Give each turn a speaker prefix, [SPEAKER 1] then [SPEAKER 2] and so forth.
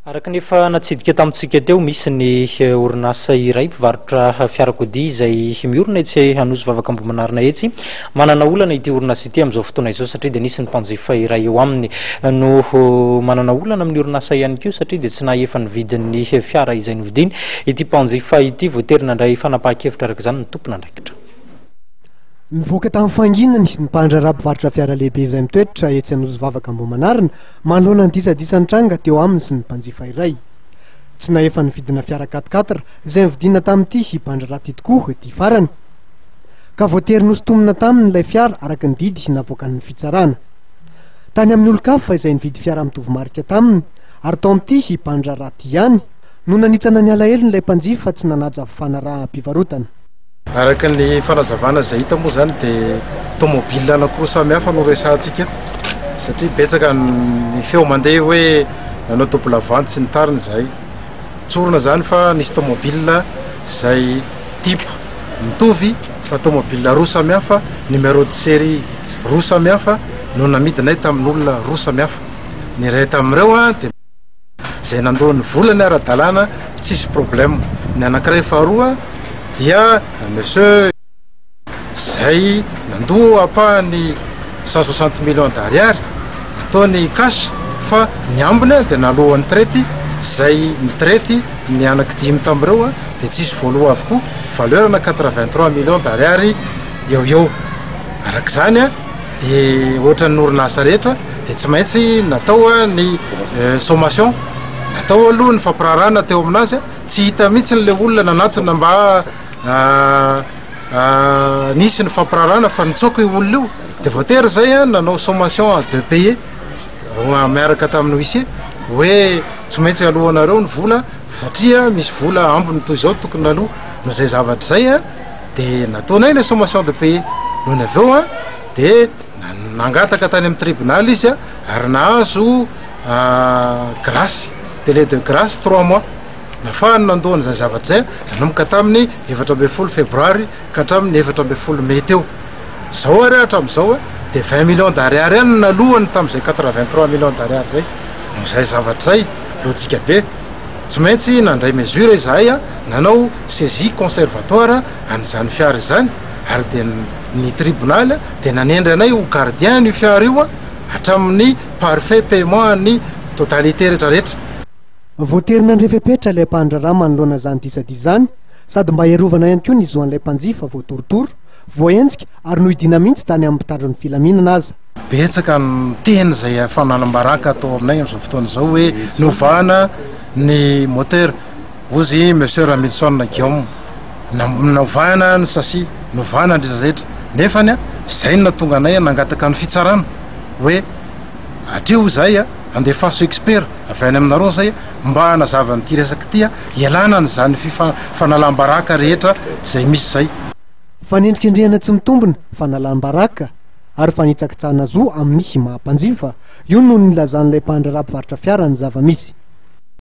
[SPEAKER 1] Araka nefa natsidika tamintsika teo misy ny orinasa iray mpivarotra fiarakodia izay miorina etsy Anozy Vavakambomanarina etsy manana olana ity orinasa ity amin'izao fotoana izao satria dia nisy ny mpanjifa iray eo aminy no manana olana amin'ny orinasa ihany koa satria dia tsy nahefa ny vidin'ny fiara izay novidiny ity mpanjifa ity voaterina indray fanapahan-kevitra araka izany ny tompona andraikitra.
[SPEAKER 2] Mivoaka tamin'ny fanginana sy ny mpandrara mpivarotra fiara lehibe izay mitoetra etsy Anozy Vavakambomanarina manoloana ny disadisa-tranga teo aminy sy ny mpanjifa iray. Tsy nahefa ny vidina fiara 4x4 izay nividiana tamin'ity sy mpandrara ity tokoa ity farany. Ka voatery nosotomina taminy ilay fiara araka ny didy sy navoakan'ny fitsarana. Tany amin'ny olon-kafa izay nividy fiara mitovy marika taminy ary tao amin'ity sy mpandrara ity ihany no nanitsana ny alahelo n'ilay mpanjifa tsy nanaja fanaraha-pivarotana.
[SPEAKER 3] Araka ny fanazavana izay hita moa zany dia tomobile anankiroa samihafa no resahantsika eto satria betsaka ny feo mandeha hoe nanao double vente sy ny tariny izay tsorona zany fa nisy tomobile izay type mitovy fa tomobile roa samihafa numéro de série roa samihafa no namidinay tamin'olona roa samihafa ny iray tamin'ireo dia izay nandoa ny volany ara-dalàna tsisy problème ny anankiray faharoa dia monsieur zay nandoa apahany 160 millions d'ariary nataony cash fa ny ambiny dia nalohan'ny traity zay ny traity ny anaky dimy tamin'ireo dia tsisy voaloha avokoa valeurna 83 millions d'ariary eo arak'izany dia ohatran'ny orinasa rehetra dia tsy maintsy natao ny sommation natao aloha ny fampirarana teo aminazy tsy hita mihitsy n'le olona nanatona mba nisy ny fampirarana fa nitsoko io olona io dia voatery zay nanao sommation de payer miaraka tamin'ny huissier hoe tsy maintsy alohanareo ny vola satria misy vola ambiny toy izao tokony aloha no zay zavatra zay dia nataonay le sommation de payer noho ny aveo dia nangataka tany amin'ny tribunal izy ary nahazo grâce délai de grâce 3 mois nafahany nandoany zay zavatra zay nanomboka tamin'ny 17 févroary ka hatramin'ny 17 mai teo zao ary hatramin'izao dia 20 millions d'ariary ihany nalohany tamin'izay 83 millions d'ariary zay zay zavatra zay lotsika be tsy maintsy nandray mesure izahay nanao saisie conservatoire an'izany fiara izany ary dia ny tribunal dia nanendry anay ho gardien ny fiara io hatramin'ny parfait paiement ny totalité rehetrarehetra.
[SPEAKER 2] Voatery nandrefepetra ilay mpandrara manoloana zany disadizany sady mba iarovana ihany koa ny zoan'ilay mpanjifa voatorotoro voaenjika ary no hidina mihitsy tany amin'ny mpitandro ny filaminana aza.
[SPEAKER 3] Betsaka ny teny izay fananam-baraka atao aminay amin'izao fotoana izao hoe novana ny moteur ozy monsieur Ramilson Guillaume novana ny sasi novana ny rehetrarehetra nefany izay no natonga anay nangataka ny fitsarana hoe atreo zay andefaso expert avy any aminareo zay mba nazavany ity resaka ity ialana nyzany fanalam-baraka rehetra zay misy zay.
[SPEAKER 2] Fanendrikendrehana tsy mitombina fanalam-baraka ary fanitsakitsahana zo amin'ny maha mpanjifa io no nilazan'ilay mpandrara mpivarotra fiara ny zava-misy.